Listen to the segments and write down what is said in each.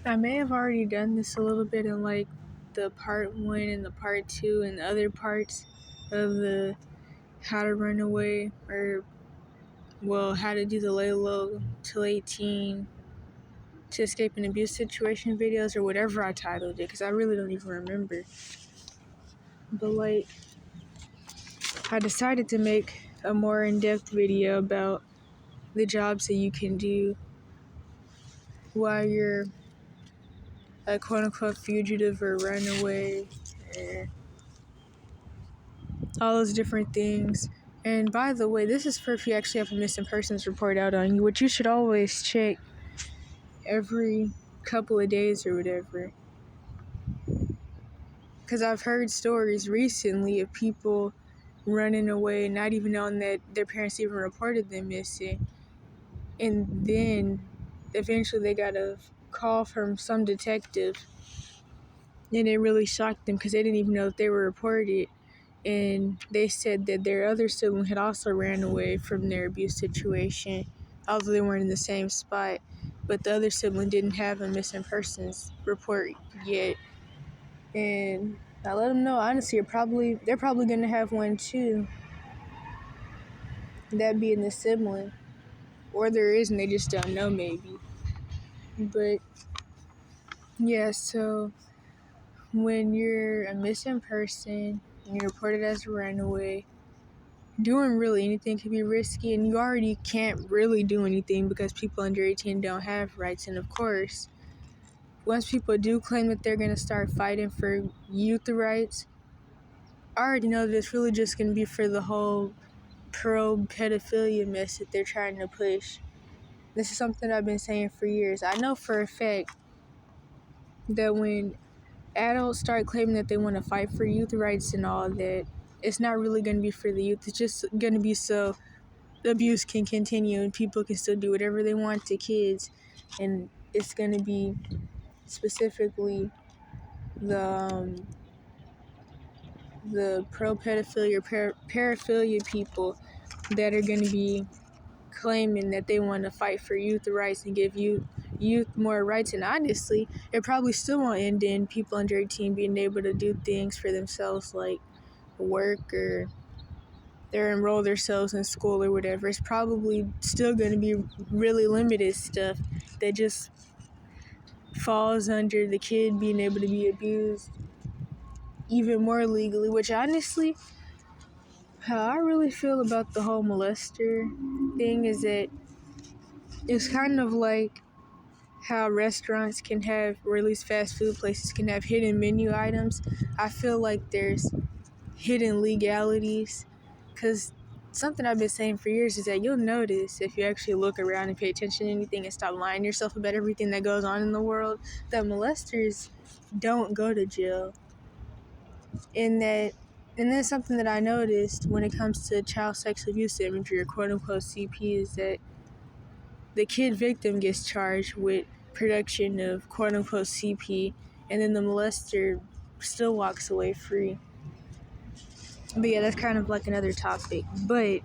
I may have already done this a little bit in like the part 1 and the part 2 and other parts of the how to run away, or how to do the lay low till 18 to escape an abuse situation videos, or whatever I titled it, because I really don't even remember. But like, I decided to make a more in-depth video about the jobs that you can do while you're a quote-unquote fugitive or runaway, and all those different things. And by the way, this is for if you actually have a missing persons report out on you, which you should always check every couple of days or whatever. Because I've heard stories recently of people running away, not even knowing that their parents even reported them missing. And then eventually they got a call from some detective, and it really shocked them because they didn't even know that they were reported. And they said that their other sibling had also ran away from their abuse situation, although they weren't in the same spot. But the other sibling didn't have a missing persons report yet. And I let them know, honestly, they're probably going to have one too. That being the sibling. Or there is and they just don't know, maybe. But yeah, so when you're a missing person and you're reported as a runaway, doing really anything could be risky, and you already can't really do anything because people under 18 don't have rights. And of course, once people do claim that they're going to start fighting for youth rights, I already know that it's really just going to be for the whole pro-pedophilia mess that they're trying to push. This is something I've been saying for years. I know for a fact that when adults start claiming that they want to fight for youth rights and all that, it's not really going to be for the youth. It's just going to be so the abuse can continue and people can still do whatever they want to kids. And it's going to be specifically the pro-pedophilia, paraphilia people that are going to be claiming that they want to fight for youth rights and give youth more rights. And honestly, it probably still won't end in people under 18 being able to do things for themselves, like work or they're enroll themselves in school or whatever. It's probably still going to be really limited stuff that just falls under the kid being able to be abused even more legally, which honestly, how I really feel about the whole molester thing is that it's kind of like how restaurants can have, or at least fast food places can have hidden menu items. I feel like there's hidden legalities, because something I've been saying for years is that you'll notice if you actually look around and pay attention to anything and stop lying to yourself about everything that goes on in the world, that molesters don't go to jail. And then something that I noticed when it comes to child sexual abuse imagery, or quote-unquote CP, is that the kid victim gets charged with production of quote-unquote CP, and then the molester still walks away free. But yeah, that's kind of like another topic. But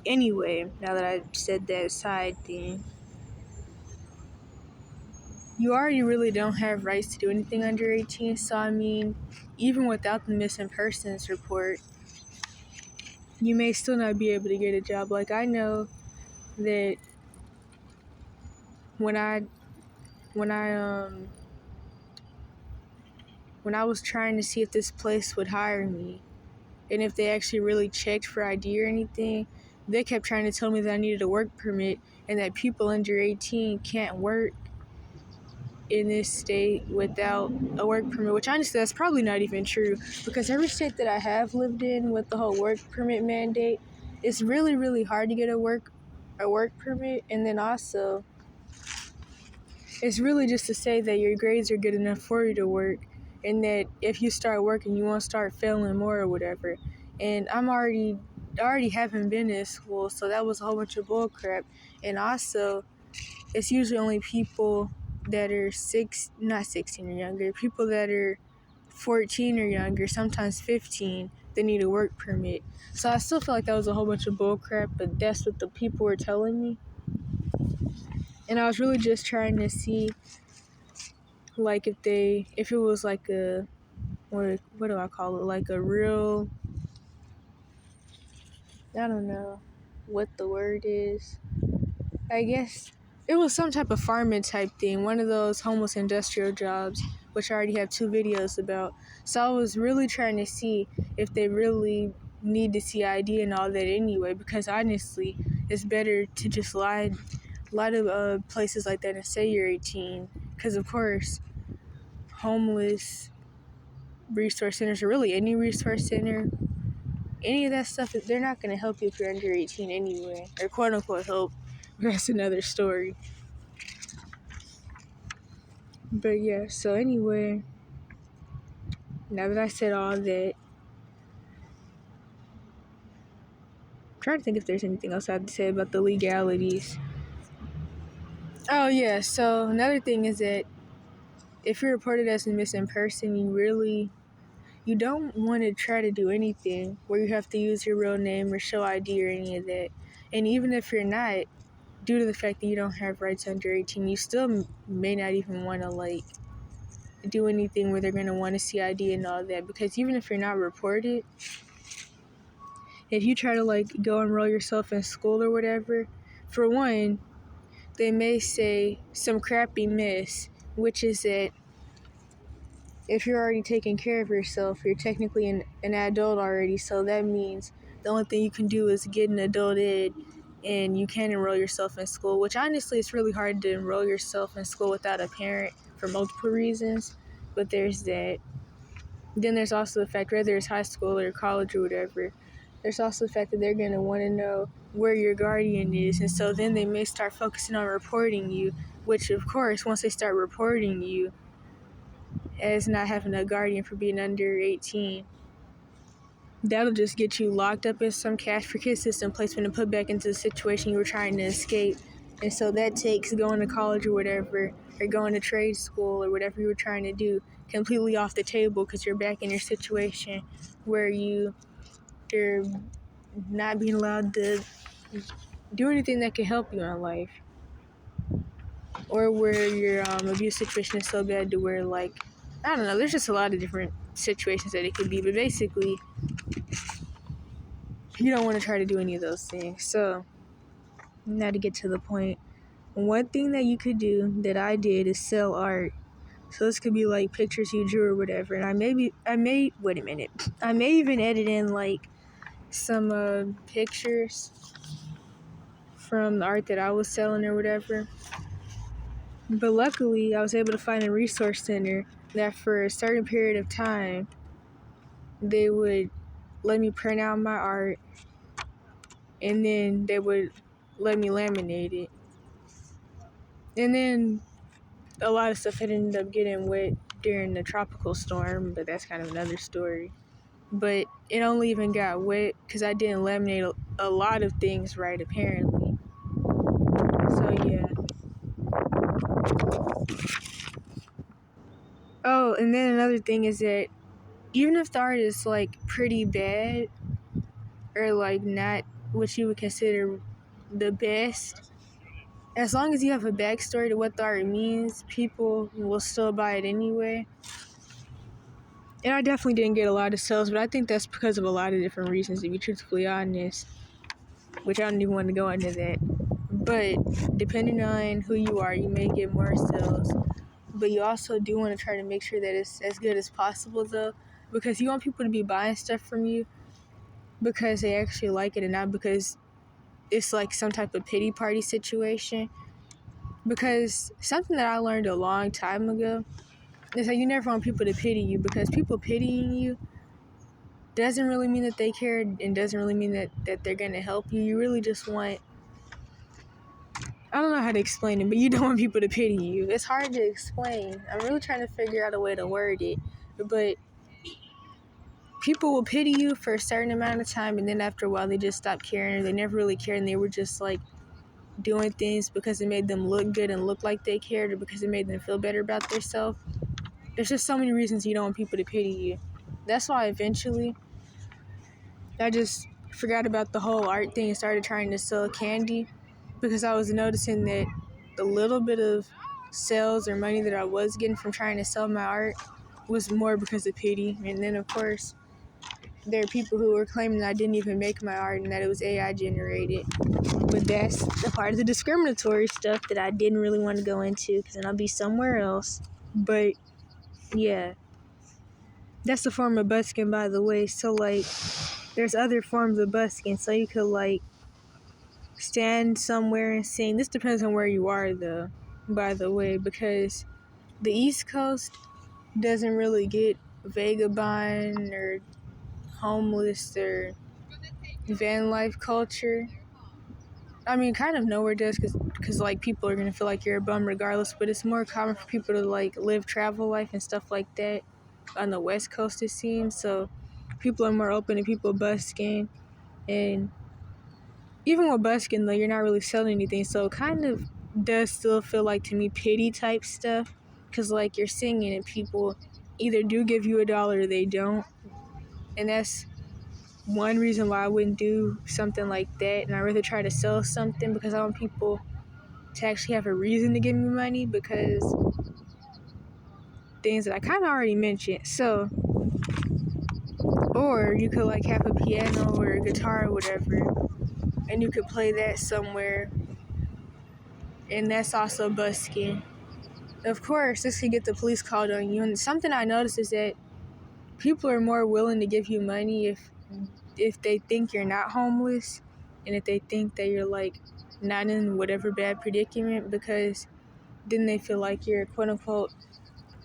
anyway, now that I said that side thing, you already really don't have rights to do anything under 18. So I mean, even without the missing persons report, you may still not be able to get a job. Like, I know that when I was trying to see if this place would hire me, and if they actually really checked for ID or anything, they kept trying to tell me that I needed a work permit and that people under 18 can't work in this state without a work permit, which honestly, that's probably not even true, because every state that I have lived in with the whole work permit mandate, it's really, really hard to get a work permit. And then also, it's really just to say that your grades are good enough for you to work, and that if you start working, you won't start failing more or whatever. And I already haven't been in school, so that was a whole bunch of bull crap. And also, it's usually only people that are not 16 or younger, people that are 14 or younger, sometimes 15, that need a work permit. So I still feel like that was a whole bunch of bull crap, but that's what the people were telling me. And I was really just trying to see Like if it was like a, what do I call it? Like a real, I don't know what the word is. I guess it was some type of farming type thing, one of those homeless industrial jobs, which I already have 2 videos about. So I was really trying to see if they really need to see ID and all that anyway, because honestly, it's better to just lie to places like that and say you're 18, because of course, homeless resource centers, or really any resource center, any of that stuff, they're not going to help you if you're under 18 anyway, or quote unquote help. That's another story. But yeah, so anyway, now that I said all that, I'm trying to think if there's anything else I have to say about the legalities. Oh yeah, so another thing is that if you're reported as a missing person, you don't want to try to do anything where you have to use your real name or show ID or any of that. And even if you're not, due to the fact that you don't have rights under 18, you still may not even want to do anything where they're going to want to see ID and all that, because even if you're not reported, if you try to go enroll yourself in school or whatever, for one, they may say some crappy mess, which is that if you're already taking care of yourself, you're technically an adult already, so that means the only thing you can do is get an adult ed, and you can enroll yourself in school, which honestly it's really hard to enroll yourself in school without a parent for multiple reasons, but there's that. Then there's also the fact, whether it's high school or college or whatever, there's also the fact that they're going to want to know where your guardian is, and so then they may start focusing on reporting you, which of course, once they start reporting you as not having a guardian for being under 18, that'll just get you locked up in some cash for kids system placement and put back into the situation you were trying to escape. And so that takes going to college or whatever, or going to trade school or whatever you were trying to do, completely off the table, because you're back in your situation where you're not being allowed to do anything that can help you in life, or where your abuse situation is so bad to where I don't know, there's just a lot of different situations that it could be, but basically you don't want to try to do any of those things. So now to get to the point, one thing that you could do that I did is sell art. So this could be pictures you drew or whatever, and I may even edit in some pictures from the art that I was selling or whatever. But luckily, I was able to find a resource center that for a certain period of time, they would let me print out my art, and then they would let me laminate it. And then a lot of stuff had ended up getting wet during the tropical storm, but that's kind of another story. But it only even got wet because I didn't laminate a lot of things right, apparently. So yeah. Oh, and then another thing is that even if the art is pretty bad, or not what you would consider the best, as long as you have a backstory to what the art means, people will still buy it anyway. And I definitely didn't get a lot of sales, but I think that's because of a lot of different reasons, to be truthfully honest, which I don't even want to go into that. But depending on who you are, you may get more sales. But you also do want to try to make sure that it's as good as possible, though, because you want people to be buying stuff from you because they actually like it, and not because it's some type of pity party situation. Because something that I learned a long time ago is that you never want people to pity you, because people pitying you doesn't really mean that they care, and doesn't really mean that they're going to help you. You really just want, I don't know how to explain it, but you don't want people to pity you. It's hard to explain. I'm really trying to figure out a way to word it, but people will pity you for a certain amount of time, and then after a while they just stop caring, or they never really cared, and they were just doing things because it made them look good and look like they cared, or because it made them feel better about themselves. There's just so many reasons you don't want people to pity you. That's why eventually I just forgot about the whole art thing and started trying to sell candy, because I was noticing that the little bit of sales or money that I was getting from trying to sell my art was more because of pity. And then, of course, there are people who were claiming that I didn't even make my art and that it was AI generated. But that's the part of the discriminatory stuff that I didn't really want to go into, because then I'll be somewhere else. But yeah, that's the form of busking, by the way. So like, there's other forms of busking. So you could like stand somewhere and sing. This depends on where you are, though, by the way, because the East Coast doesn't really get vagabond or homeless or van life culture. I mean, kind of nowhere does, because like people are gonna feel like you're a bum regardless. But it's more common for people to like live travel life and stuff like that on the West Coast, it seems. So people are more open to people busking, and even with busking though, you're not really selling anything. So it kind of does still feel like, to me, pity type stuff, because like you're singing and people either do give you $1 or they don't, and that's one reason why I wouldn't do something like that. And I rather try to sell something, because I want people to actually have a reason to give me money, because things that I kind of already mentioned. So, or you could like have a piano or a guitar or whatever, and you could play that somewhere, and that's also busking. Of course, this could get the police called on you. And something I noticed is that people are more willing to give you money if they think you're not homeless, and if they think that you're like not in whatever bad predicament, because then they feel like you're a quote unquote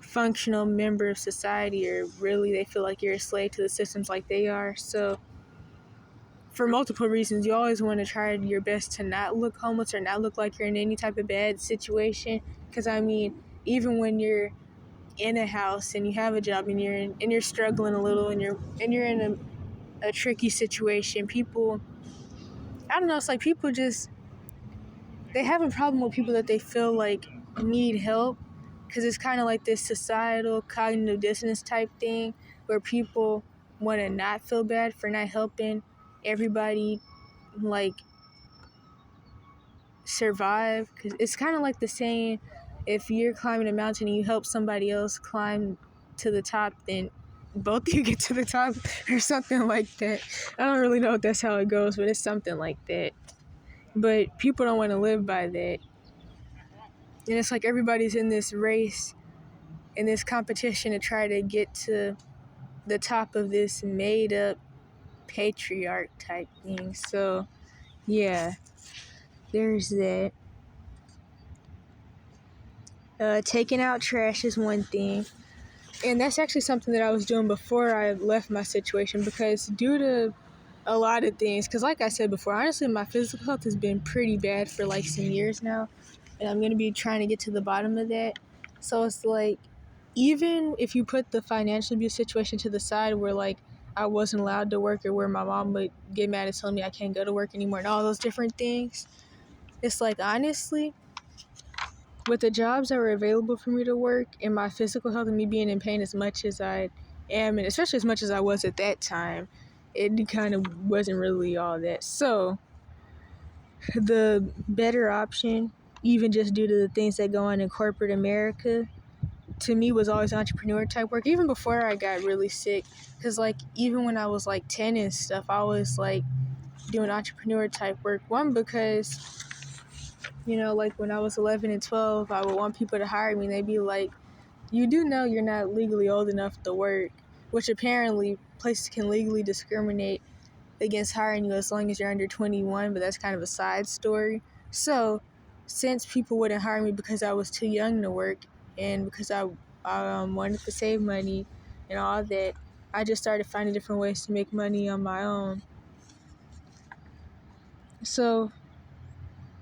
functional member of society, or really they feel like you're a slave to the systems like they are. So for multiple reasons, you always want to try your best to not look homeless or not look like you're in any type of bad situation, because I mean, even when you're in a house and you have a job and you're struggling a little, and you're in a tricky situation, people, I don't know, it's like people just, they have a problem with people that they feel like need help, because it's kind of like this societal cognitive dissonance type thing, where people want to not feel bad for not helping everybody like survive. Because it's kind of like the saying, if you're climbing a mountain and you help somebody else climb to the top, then both of you get to the top, or something like that. I don't really know if that's how it goes, but it's something like that. But people don't want to live by that. And it's like everybody's in this race, in this competition to try to get to the top of this made up patriarch type thing. So yeah, there's that. Taking out trash is one thing. And that's actually something that I was doing before I left my situation, because due to a lot of things, because like I said before, honestly, my physical health has been pretty bad for like some years now, and I'm going to be trying to get to the bottom of that. So it's like, even if you put the financial abuse situation to the side, where like I wasn't allowed to work, or where my mom would get mad and tell me I can't go to work anymore and all those different things, it's like, honestly, with the jobs that were available for me to work, and my physical health and me being in pain as much as I am, and especially as much as I was at that time, it kind of wasn't really all that. So the better option, even just due to the things that go on in corporate America, to me was always entrepreneur type work, even before I got really sick. Because like, even when I was like 10 and stuff, I was like doing entrepreneur type work. One, because, you know, like when I was 11 and 12, I would want people to hire me, and they'd be like, you do know you're not legally old enough to work, which apparently places can legally discriminate against hiring you as long as you're under 21, but that's kind of a side story. So since people wouldn't hire me because I was too young to work, and because I wanted to save money and all that, I just started finding different ways to make money on my own. So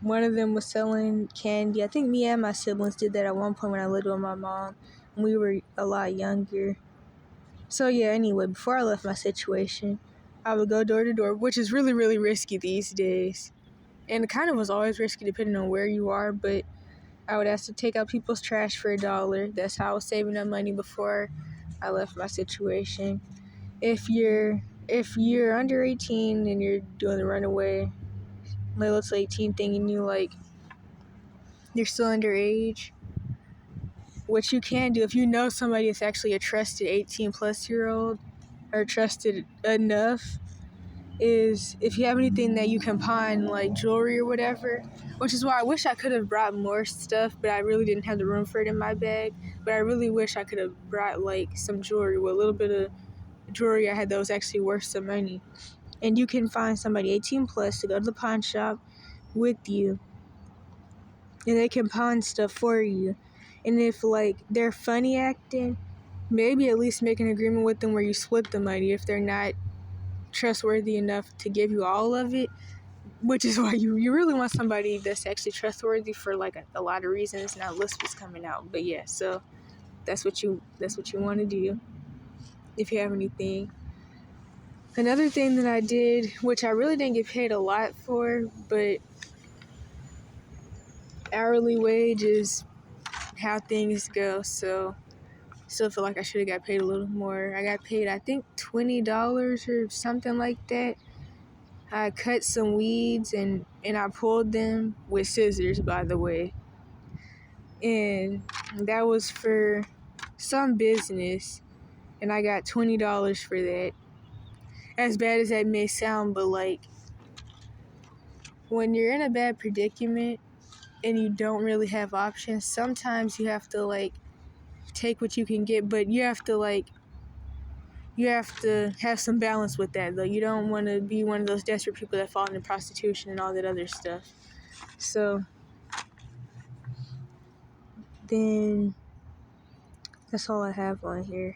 one of them was selling candy. I think me and my siblings did that at one point when I lived with my mom, and we were a lot younger. So yeah, anyway, before I left my situation, I would go door to door, which is really, really risky these days. And it kind of was always risky depending on where you are, but I would ask to take out people's trash for $1. That's how I was saving up money before I left my situation. If you're under 18 and you're doing the runaway, like let's say 18 thing, and you're still underage, what you can do if you know somebody that's actually a trusted 18-plus-year-old or trusted enough is if you have anything that you can pawn, like jewelry or whatever, which is why I wish I could have brought more stuff, but I really didn't have the room for it in my bag. But I really wish I could have brought like some jewelry with a little bit of jewelry I had that was actually worth some money. And you can find somebody 18 plus to go to the pawn shop with you, and they can pawn stuff for you. And if like they're funny acting, maybe at least make an agreement with them where you split the money if they're not trustworthy enough to give you all of it, which is why you really want somebody that's actually trustworthy for like a lot of reasons. Now list was coming out, but yeah, so that's what you want to do if you have anything. Another thing that I did, which I really didn't get paid a lot for, but hourly wage is how things go, so still feel like I should have got paid a little more. I got paid I think $20 or something like that. I cut some weeds and I pulled them with scissors, by the way. And that was for some business, and I got $20 for that. As bad as that may sound, but like when you're in a bad predicament and you don't really have options, sometimes you have to like take what you can get, but you have to have some balance with that, though. You don't want to be one of those desperate people that fall into prostitution and all that other stuff. So then that's all I have on here.